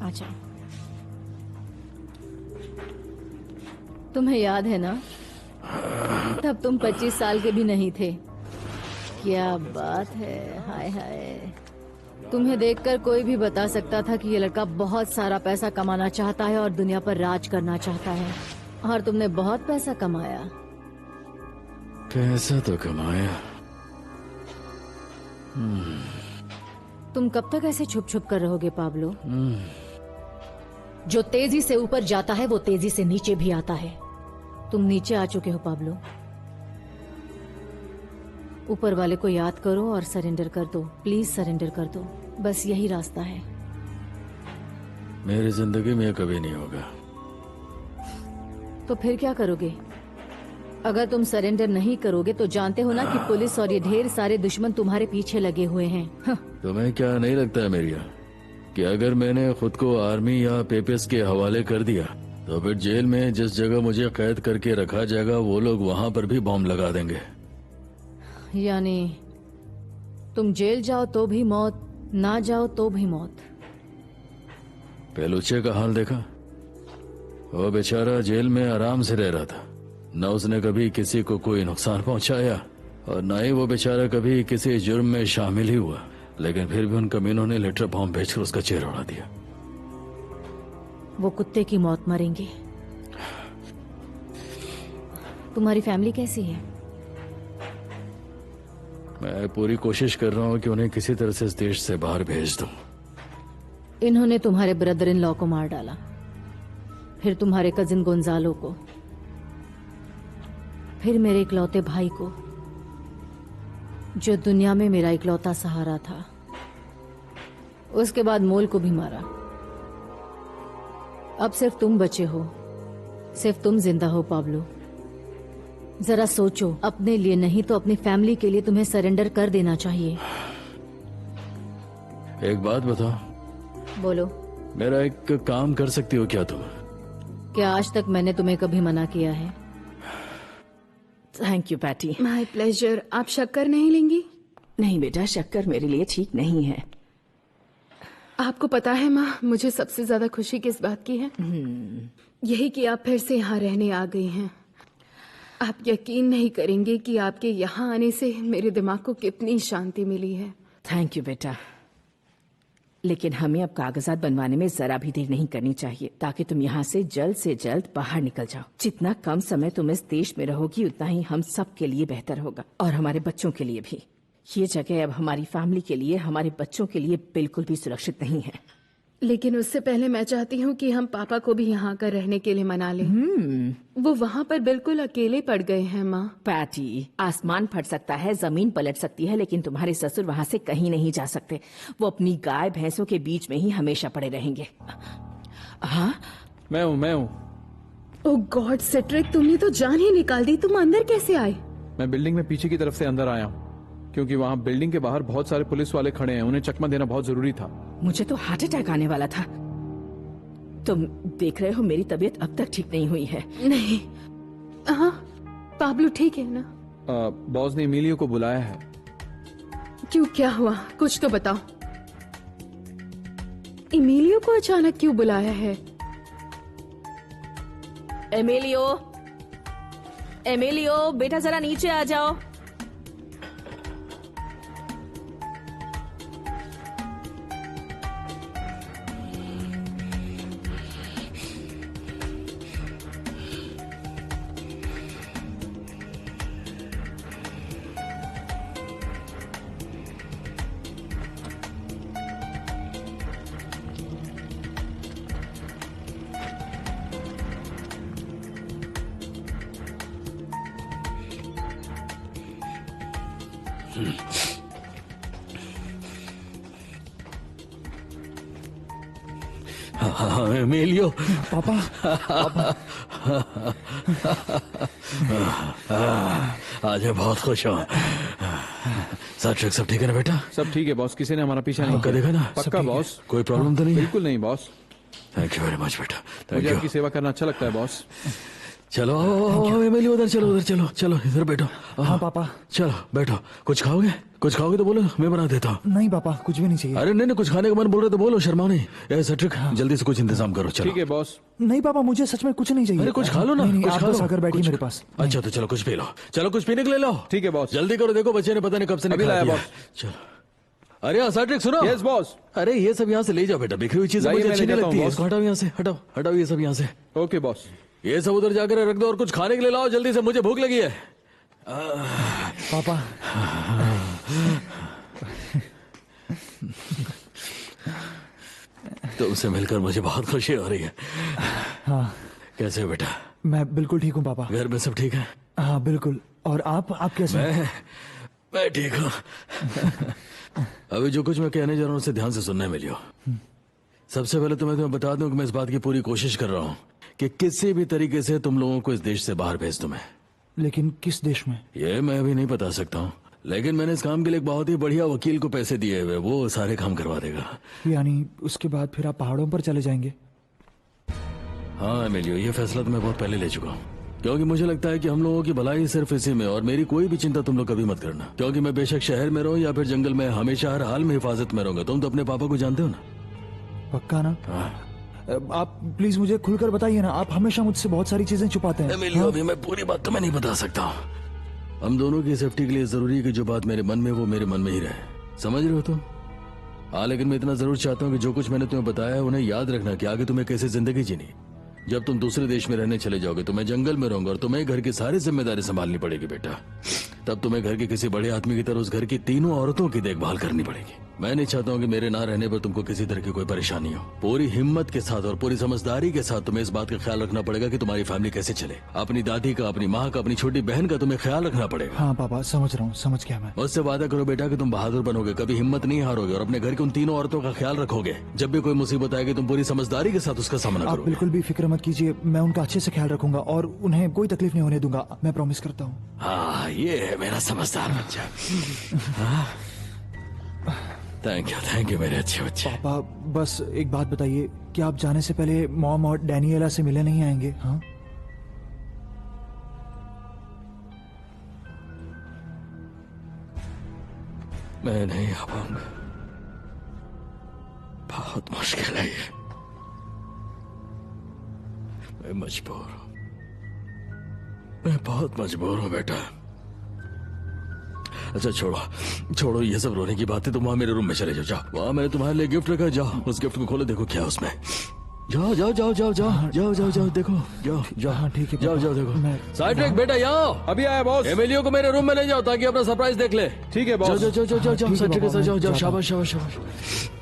आ जाओ। तुम्हें याद है ना, तब तुम 25 साल के भी नहीं थे। क्या बात है, हाय हाय। तुम्हें देखकर कोई भी बता सकता था कि ये लड़का बहुत सारा पैसा कमाना चाहता है और दुनिया पर राज करना चाहता है। और तुमने बहुत पैसा कमाया। पैसा तो कमाया, तुम कब तक ऐसे छुप छुप कर रहोगे पाब्लो? जो तेजी से ऊपर जाता है वो तेजी से नीचे भी आता है। तुम नीचे आ चुके हो पाब्लो। ऊपर वाले को याद करो और सरेंडर कर दो। प्लीज सरेंडर कर दो। बस यही रास्ता है। मेरी जिंदगी में ये कभी नहीं होगा। तो फिर क्या करोगे? अगर तुम सरेंडर नहीं करोगे तो जानते हो ना कि पुलिस और ये ढेर सारे दुश्मन तुम्हारे पीछे लगे हुए हैं। तुम्हें क्या नहीं लगता है मेरिया कि अगर मैंने खुद को आर्मी या पेपेस के हवाले कर दिया तो फिर जेल में जिस जगह मुझे कैद करके रखा जाएगा वो लोग वहां पर भी बॉम्ब लगा देंगे? यानी तुम जेल जाओ तो भी मौत, ना जाओ तो भी मौत। पेलुचे का हाल देखा? वो बेचारा जेल में आराम से रह रहा था। न उसने कभी किसी को कोई नुकसान पहुंचाया और न ही वो बेचारा कभी किसी जुर्म में शामिल ही हुआ, लेकिन फिर भी उन कमीनों ने लेटर बॉम्ब भेजकर उसका चेहरा उड़ा दिया। वो कुत्ते की मौत मरेंगे। तुम्हारी फैमिली कैसी है? मैं पूरी कोशिश कर रहा हूँ कि उन्हें किसी तरह से इस देश से बाहर भेज दूं। इन्होंने तुम्हारे ब्रदर इन लॉ को मार डाला, फिर तुम्हारे कजिन गोंजालो को, फिर मेरे इकलौते भाई को जो दुनिया में मेरा इकलौता सहारा था। उसके बाद मोल को भी मारा। अब सिर्फ तुम बचे हो, सिर्फ तुम जिंदा हो पाब्लो। जरा सोचो, अपने लिए नहीं तो अपनी फैमिली के लिए तुम्हें सरेंडर कर देना चाहिए। एक बात बताओ। बोलो। मेरा एक काम कर सकती हो क्या तुम? क्या आज तक मैंने तुम्हें कभी मना किया है? Thank you Patty. My pleasure. आप शक्कर नहीं लेंगी? नहीं बेटा, शक्कर मेरे लिए ठीक नहीं है। आपको पता है माँ, मुझे सबसे ज्यादा खुशी किस बात की है? यही कि आप फिर से यहाँ रहने आ गई हैं। आप यकीन नहीं करेंगे कि आपके यहाँ आने से मेरे दिमाग को कितनी शांति मिली है। थैंक यू बेटा, लेकिन हमें अब कागजात बनवाने में जरा भी देर नहीं करनी चाहिए ताकि तुम यहाँ से जल्द बाहर निकल जाओ। जितना कम समय तुम इस देश में रहोगी उतना ही हम सब के लिए बेहतर होगा और हमारे बच्चों के लिए भी। ये जगह अब हमारी फैमिली के लिए, हमारे बच्चों के लिए बिल्कुल भी सुरक्षित नहीं है। लेकिन उससे पहले मैं चाहती हूँ कि हम पापा को भी यहाँ कर रहने के लिए मना लें। वो वहाँ पर बिल्कुल अकेले पड़ गए हैं माँ। पैटी, आसमान फट सकता है, जमीन पलट सकती है, लेकिन तुम्हारे ससुर वहाँ से कहीं नहीं जा सकते। वो अपनी गाय भैंसों के बीच में ही हमेशा पड़े रहेंगे। हाँ, मैं हूँ। ओह गॉड सिट्रिक, तुमने तो जान ही निकाल दी। तुम अंदर कैसे आए? मैं बिल्डिंग में पीछे की तरफ से अंदर आया हूँ क्योंकि वहाँ बिल्डिंग के बाहर बहुत सारे पुलिस वाले खड़े हैं। उन्हें चकमा देना बहुत जरूरी था। मुझे तो हार्ट अटैक आने वाला था। तुम देख रहे हो मेरी तबीयत अब तक ठीक नहीं हुई है। नहीं। हाँ, पाब्लो ठीक है ना? बॉस ने एमिलियो को बुलाया है। क्यों, क्या हुआ? कुछ तो बताओ। एमिलियो को अचानक क्यों बुलाया है? एमिलियो बेटा जरा नीचे आ जाओ। एमिलियो। पापा। आज मैं बहुत खुश हूँ। सब ठीक है ना बेटा? सब ठीक है बॉस, किसी ने हमारा पीछा नहीं किया। देखा ना? पक्का बॉस, कोई प्रॉब्लम तो नहीं? बिल्कुल नहीं boss. Thank you very much बेटा। मुझे आपकी सेवा करना अच्छा लगता है बॉस। चलो एमिलियो, उधर चलो इधर बैठो। हाँ पापा। चलो बैठो। कुछ खाओगे तो बोलो, मैं बना देता हूँ। नहीं पापा, कुछ भी नहीं चाहिए। अरे नहीं, कुछ खाने का मन बोल रहे तो बोलो, शर्माओ नहीं। सिट्रिक, जल्दी से कुछ इंतजाम करो। चलो। ठीक है बॉस। नहीं पापा, मुझे सच में कुछ नहीं चाहिए। अरे कुछ खा लो ना। आप बस आकर बैठिए मेरे पास। अच्छा तो चलो कुछ पी लो। चलो कुछ पीने के लिए लो। ठीक है बॉस। जल्दी करो, देखो बच्चे ने पता नहीं कब से नहीं खाया। चलो। अरे सिट्रिक सुनो। Yes boss. अरे ये सब यहाँ से ले जाओ बेटा, बिखरी हुई चीजें मुझे अच्छी नहीं लगती है। इसको हटाओ यहाँ से, हटाओ ये सब यहाँ से। Okay boss. ये सब उधर जाकर रख दो और कुछ खाने के लिए लाओ जल्दी से, मुझे भूख लगी है। पापा तुमसे मिलकर मुझे बहुत खुशी हो रही है। हाँ। कैसे हो बेटा? मैं बिल्कुल ठीक हूँ पापा। घर में सब ठीक है? हाँ बिल्कुल। और आप कैसे हैं? मैं ठीक हूँ। अभी जो कुछ मैं कहने जा रहा हूँ उसे ध्यान से सुनने में लियो। सबसे पहले तो मैं तुम्हें बता दूं कि मैं इस बात की पूरी कोशिश कर रहा हूँ कि किसी भी तरीके से तुम लोगों को इस देश से बाहर भेज दूं मैं। लेकिन किस देश में? ये मैं अभी नहीं बता सकता हूँ, लेकिन मैंने इस काम के लिए एक बहुत ही बढ़िया वकील को पैसे दिए हुए, वो सारे काम करवा देगा। यानी उसके बाद फिर आप पहाड़ों पर चले जाएंगे? हाँ एमिलियो, ये फैसला तो मैं बहुत पहले ले चुका हूँ, क्योंकि मुझे लगता है कि हम लोगों की भलाई सिर्फ इसी में, और मेरी कोई भी चिंता तुम लोग कभी मत करना, क्योंकि मैं बेशक शहर में रहूं या फिर जंगल में, हमेशा हर हाल में हिफाजत में रहूंगा। तुम तो अपने पापा को जानते हो ना? पक्का ना? आप प्लीज मुझे खुलकर बताइए ना, आप हमेशा मुझसे बहुत सारी चीजें छुपाते हैं। एमिलियो, अभी मैं पूरी बात तुम्हें नहीं बता सकता हूँ। हम दोनों की सेफ्टी के लिए जरूरी है कि जो बात मेरे मन में वो मेरे मन में ही रहे, समझ रहे हो तुम? हाँ, लेकिन मैं इतना जरूर चाहता हूँ कि जो कुछ मैंने तुम्हें बताया है उन्हें याद रखना कि आगे तुम्हें कैसे जिंदगी जीनी। जब तुम दूसरे देश में रहने चले जाओगे तो मैं जंगल में रहूंगा और तुम्हें घर की सारी जिम्मेदारी संभालनी पड़ेगी बेटा। तब तुम्हें घर के किसी बड़े आदमी की तरह उस घर की तीनों औरतों की देखभाल करनी पड़ेगी। मैं नहीं चाहता हूँ कि मेरे ना रहने पर तुमको किसी तरह की कोई परेशानी हो। पूरी हिम्मत के साथ और पूरी समझदारी के साथ तुम्हें इस बात का ख्याल रखना पड़ेगा कि तुम्हारी फैमिली कैसे चले। अपनी दादी का, अपनी माँ का, अपनी छोटी बहन का तुम्हें ख्याल रखना पड़ेगा। हाँ पापा, समझ रहा हूँ, समझ गया मैं। मुझसे वादा करो बेटा कि तुम बहादुर बनोगे, कभी हिम्मत नहीं हारोगे और अपने घर की उन तीनों औरतों का ख्याल रखोगे। जब भी कोई मुसीबत आएगी तुम पूरी समझदारी के साथ उसका सामना करोगे। आप बिल्कुल भी फिक्र मत कीजिए, मैं उनका अच्छे से ख्याल रखूंगा और उन्हें कोई तकलीफ नहीं होने दूंगा, मैं प्रॉमिस करता हूँ। हाँ, ये है मेरा समझदार बच्चा। थैंक यू मेरे अच्छे बच्चे। पापा बस एक बात बताइए, क्या आप जाने से पहले मॉम और डैनियला से मिलने नहीं आएंगे? हाँ मैं नहीं आ पाऊंगा, बहुत मुश्किल है ये, मैं मजबूर हूं, मैं बहुत मजबूर हूं बेटा। अच्छा छोड़ो ये सब रोने की बातें, तुम वहां मेरे रूम में चले जाओ। जाओ, वहां मैंने तुम्हारे लिए गिफ्ट रखा है, जाओ उस गिफ्ट को खोलो, देखो क्या है उसमें। जाओ जाओ जाओ जाओ जाओ जाओ जाओ जाओ देखो, जाओ जाओ। हाँ ठीक है, जाओ जाओ देखो। साइड्रिक बेटा यहाँ अभी आया बॉस। एमिलियो को मेरे रूम में ले जाओ ताकि अपना सरप्राइज देख ले। ठीक है बॉस। जाओ जाओ जाओ जाओ जाओ साइड्रिक के साथ जाओ जाओ, शाबाश शाबाश शाबाश।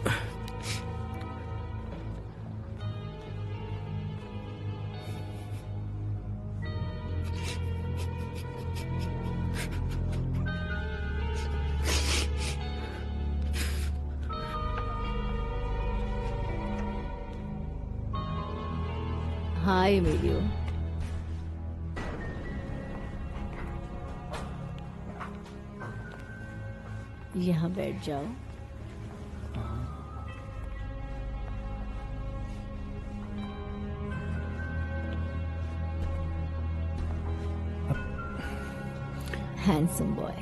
हाय एमिलियो। यहाँ बैठ जाओ। Handsome boy.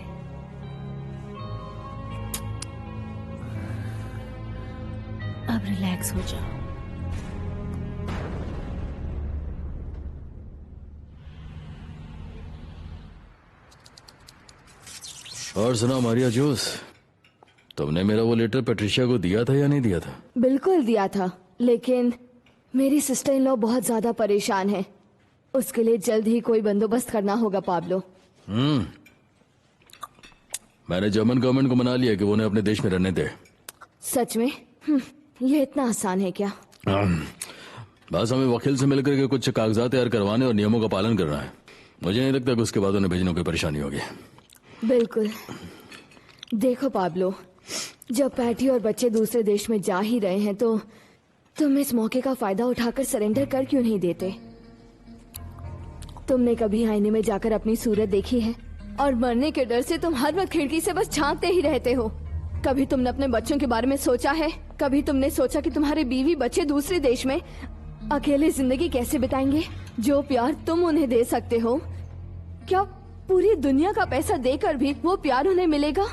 अब रिलैक्स हो जाओ। और सुना मारिया जूस, तुमने मेरा वो लेटर पेट्रिशिया को दिया था या नहीं दिया था? बिल्कुल दिया था, लेकिन मेरी सिस्टर इन लॉ बहुत ज्यादा परेशान है, उसके लिए जल्द ही कोई बंदोबस्त करना होगा पाब्लो। मैंने जर्मन गवर्नमेंट को मना लिया कि वो उन्हें अपने देश में रहने दे। सच में? ये इतना आसान है क्या? बस हमें वकील से मिलकर के कुछ कागजात तैयार करवाने और नियमों का पालन करना है। मुझे नहीं लगता कि उसके बाद उन्हें भेजने में कोई परेशानी होगी। बिल्कुल। देखो पाब्लो, जब पैटी और बच्चे दूसरे देश में जा ही रहे हैं तो तुम इस मौके का फायदा उठाकर सरेंडर कर क्यों नहीं देते? तुमने कभी आईने में जाकर अपनी सूरत देखी है? और मरने के डर से तुम हर वक्त खिड़की से बस झांकते ही रहते हो। कभी तुमने अपने बच्चों के बारे में सोचा है? कभी तुमने सोचा कि तुम्हारे बीवी बच्चे दूसरे देश में अकेले जिंदगी कैसे बिताएंगे? जो प्यार तुम उन्हें दे सकते हो, क्या पूरी दुनिया का पैसा देकर भी वो प्यार उन्हें मिलेगा?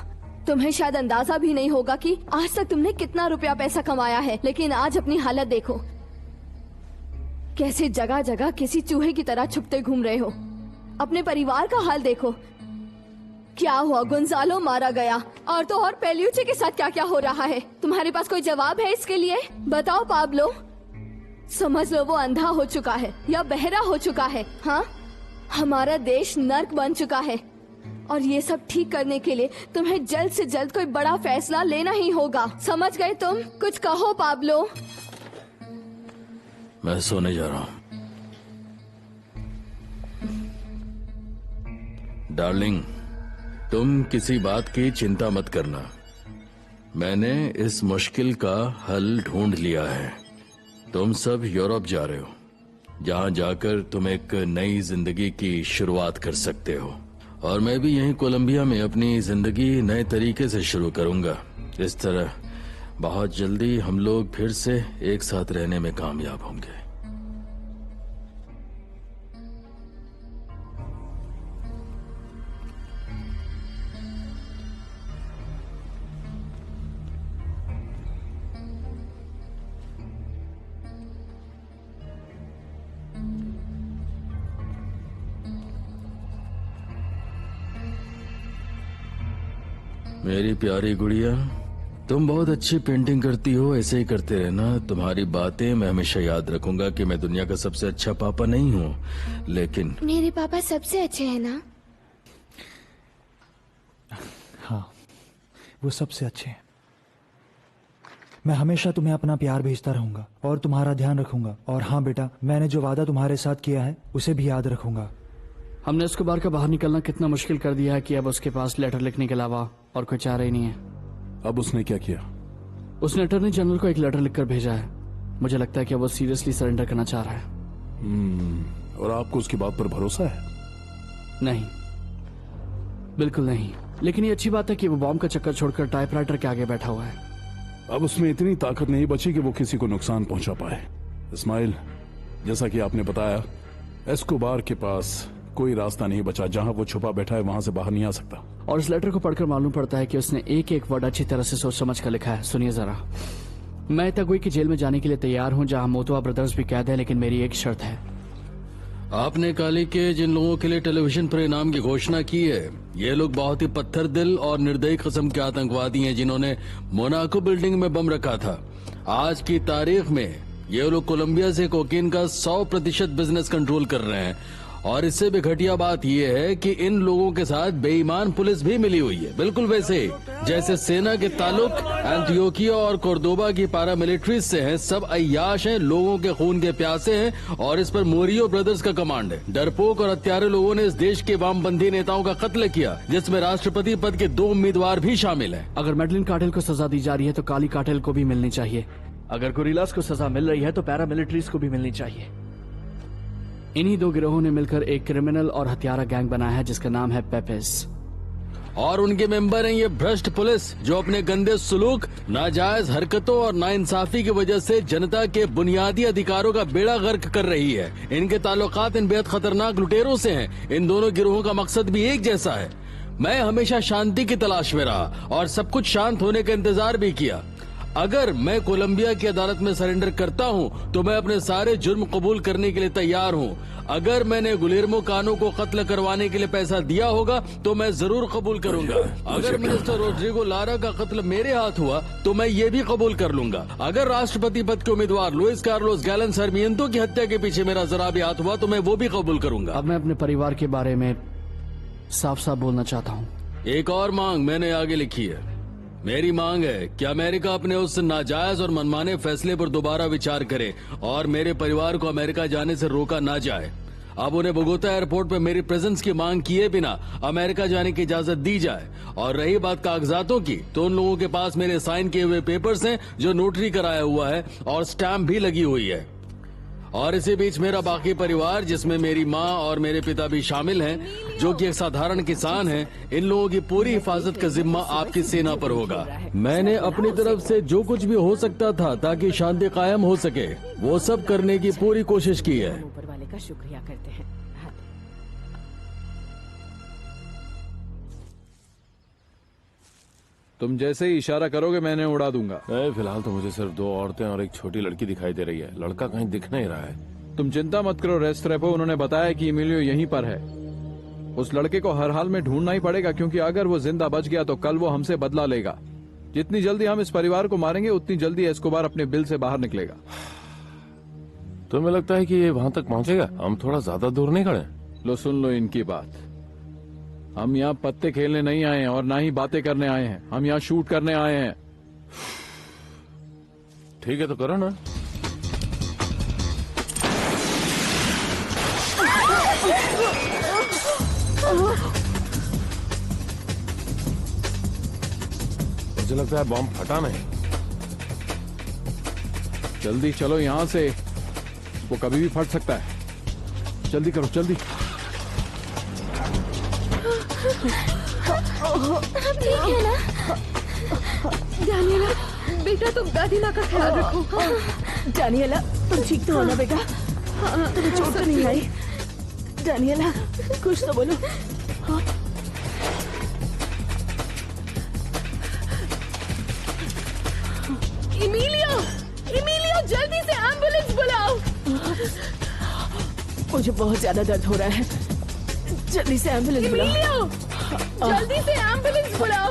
तुम्हें शायद अंदाजा भी नहीं होगा कि आज तक तुमने कितना रुपया पैसा कमाया है, लेकिन आज अपनी हालत देखो, कैसे जगह जगह किसी चूहे की तरह छुपते घूम रहे हो। अपने परिवार का हाल देखो, क्या हुआ? गुंजालो मारा गया, और तो और पेल्यूचे के साथ क्या क्या हो रहा है। तुम्हारे पास कोई जवाब है इसके लिए? बताओ पाब्लो। समझ लो वो अंधा हो चुका है या बहरा हो चुका है। हाँ, हमारा देश नर्क बन चुका है और ये सब ठीक करने के लिए तुम्हें जल्द से जल्द कोई बड़ा फैसला लेना ही होगा। समझ गए तुम? कुछ कहो पाब्लो। मैं सोने जा रहा हूं। डार्लिंग, तुम किसी बात की चिंता मत करना। मैंने इस मुश्किल का हल ढूंढ लिया है। तुम सब यूरोप जा रहे हो, जहां जाकर तुम एक नई जिंदगी की शुरुआत कर सकते हो, और मैं भी यहीं कोलंबिया में अपनी जिंदगी नए तरीके से शुरू करूंगा। इस तरह बहुत जल्दी हम लोग फिर से एक साथ रहने में कामयाब होंगे। मेरी प्यारी गुड़िया, तुम बहुत अच्छी पेंटिंग करती हो, ऐसे ही करते रहना। तुम्हारी बातें मैं हमेशा याद रखूंगा कि मैं दुनिया का सबसे अच्छा पापा नहीं हूँ, लेकिन मेरे पापा सबसे अच्छे हैं ना? हाँ, वो सबसे अच्छे हैं। मैं हमेशा तुम्हें अपना प्यार भेजता रहूंगा और तुम्हारा ध्यान रखूंगा। और हाँ बेटा, मैंने जो वादा तुम्हारे साथ किया है उसे भी याद रखूंगा। हमने एस्कोबार का बाहर निकलना कितना मुश्किल कर दिया है कि अब उसके पास लेटर लिखने के अलावा और कोई चारा ही नहीं है। अब उसने क्या किया? उसने अटॉर्नी जनरल को एक लेटर लिखकर भेजा है। मुझे लगता है कि वो सीरियसली सरेंडर करना चाह रहा है। और आपको उसकी बात पर भरोसा है? नहीं, बिल्कुल नहीं। लेकिन ये अच्छी बात है कि वो बॉम्ब का चक्कर छोड़कर टाइपराइटर के आगे बैठा हुआ है। अब उसमें इतनी ताकत नहीं बची कि वो किसी को नुकसान पहुंचा पाए। इस्माइल, जैसा कि आपने बताया, एस्कोबार के पास कोई रास्ता नहीं बचा। जहां वो छुपा बैठा है वहां से बाहर नहीं आ सकता। और इस लेटर को पढ़कर मालूम पड़ता है कि उसने एक एक वर्ड अच्छी तरह से सोच समझ कर लिखा है। सुनिए जरा। मैं तगुई की जेल में जाने के लिए तैयार हूँ, जहाँ मोतवा ब्रदर्स भी कैद है, लेकिन मेरी एक शर्त है। आपने काली के जिन लोगों के लिए टेलीविजन पर इनाम की घोषणा की है, ये लोग बहुत ही पत्थर दिल और निर्दयी किस्म के आतंकवादी हैं, जिन्होंने मोनाको बिल्डिंग में बम रखा था। आज की तारीख में ये लोग कोलंबिया से कोकीन का 100% बिजनेस कंट्रोल कर रहे हैं। और इससे भी घटिया बात यह है कि इन लोगों के साथ बेईमान पुलिस भी मिली हुई है, बिल्कुल वैसे जैसे सेना के ताल्लुक एंटियोकिया और कोर्दोबा की पैरामिलिट्रीज से हैं। सब अय्याश हैं, लोगों के खून के प्यासे हैं, और इस पर मोरियो ब्रदर्स का कमांड है। डरपोक और हत्यारे लोगों ने इस देश के वामपंथी नेताओं का कत्ल किया, जिसमें राष्ट्रपति पद के 2 उम्मीदवार भी शामिल हैं। अगर मेडलिन कार्टेल को सजा दी जा रही है तो काली कार्टेल को भी मिलनी चाहिए। अगर गोरिल्लास को सजा मिल रही है तो पैरामिलिट्रीज को भी मिलनी चाहिए। इन्हीं 2 गिरोहों ने मिलकर एक क्रिमिनल और हत्यारा गैंग बनाया है जिसका नाम है पेपेस। और उनके मेंबर हैं ये भ्रष्ट पुलिस, जो अपने गंदे सुलूक, नाजायज हरकतों और नाइंसाफी की वजह से जनता के बुनियादी अधिकारों का बेड़ा गर्क कर रही है। इनके ताल्लुकात इन बेहद खतरनाक लुटेरों से हैं। इन दोनों गिरोहों का मकसद भी एक जैसा है। मैं हमेशा शांति की तलाश में रहा और सब कुछ शांत होने का इंतजार भी किया। अगर मैं कोलंबिया की अदालत में सरेंडर करता हूं तो मैं अपने सारे जुर्म कबूल करने के लिए तैयार हूं। अगर मैंने गुलेर्मो कानो को कत्ल करवाने के लिए पैसा दिया होगा तो मैं जरूर कबूल करूंगा। अगर मिनिस्टर रोड्रिगो लारा का कत्ल मेरे हाथ हुआ तो मैं ये भी कबूल कर लूंगा। अगर राष्ट्रपति पद के उम्मीदवार लुइस कार्लोस गैलन सार्मिएंतो की हत्या के पीछे मेरा जरा भी हाथ हुआ तो मैं वो भी कबूल करूंगा। अब मैं अपने परिवार के बारे में साफ साफ बोलना चाहता हूँ। एक और मांग मैंने आगे लिखी है। मेरी मांग है कि अमेरिका अपने उस नाजायज और मनमाने फैसले पर दोबारा विचार करे और मेरे परिवार को अमेरिका जाने से रोका ना जाए। अब उन्हें बोगोता एयरपोर्ट पर मेरी प्रेजेंस की मांग किए बिना अमेरिका जाने की इजाजत दी जाए। और रही बात कागजातों की, तो उन लोगों के पास मेरे साइन किए हुए पेपर्स हैं, जो नोटरी कराया हुआ है और स्टैंप भी लगी हुई है। और इसी बीच मेरा बाकी परिवार, जिसमें मेरी माँ और मेरे पिता भी शामिल हैं, जो कि एक साधारण किसान हैं, इन लोगों की पूरी हिफाजत का जिम्मा आपकी सेना पर होगा। मैंने अपनी तरफ से जो कुछ भी हो सकता था ताकि शांति कायम हो सके, वो सब करने की पूरी कोशिश की है। ऊपर वाले का शुक्रिया करते हैं। तुम जैसे ही इशारा करोगे मैंने उड़ा दूंगा। फिलहाल तो मुझे सिर्फ 2 औरतें और एक छोटी लड़की दिखाई दे रही है। लड़का कहीं दिख नहीं रहा है। तुम चिंता मत करो रेस्ट्रेपो, उन्होंने बताया कि इमिलियो यहीं पर है। उस लड़के को हर हाल में ढूंढना ही पड़ेगा, क्योंकि अगर वो जिंदा बच गया तो कल वो हमसे बदला लेगा। जितनी जल्दी हम इस परिवार को मारेंगे उतनी जल्दी एस्कोबार अपने बिल से बाहर निकलेगा। तुम्हें लगता है कि ये वहां तक पहुंचेगा? हम थोड़ा ज्यादा दूर नहीं खड़े। लो सुन लो इनकी बात। हम यहाँ पत्ते खेलने नहीं आए हैं और ना ही बातें करने आए हैं। हम यहाँ शूट करने आए हैं। ठीक है तो करो ना। मुझे लगता है बॉम्ब फटा नहीं। जल्दी चलो यहाँ से, वो कभी भी फट सकता है। जल्दी करो जल्दी। ठीक है ना? डानियला, बेटा तुम दादीमा का ख्याल रखो। डानियला, तुम ठीक तो हो ना बेटा? तुम्हें चोट तो नहीं आई? डानियला, कुछ तो बोलो। इमिलियो, इमिलियो, जल्दी से एम्बुलेंस बुलाओ। मुझे बहुत ज्यादा दर्द हो रहा है। जल्दी से एम्बुलेंस बुलाओ। इमिलियो, जल्दी से एम्बुलेंस बुलाओ।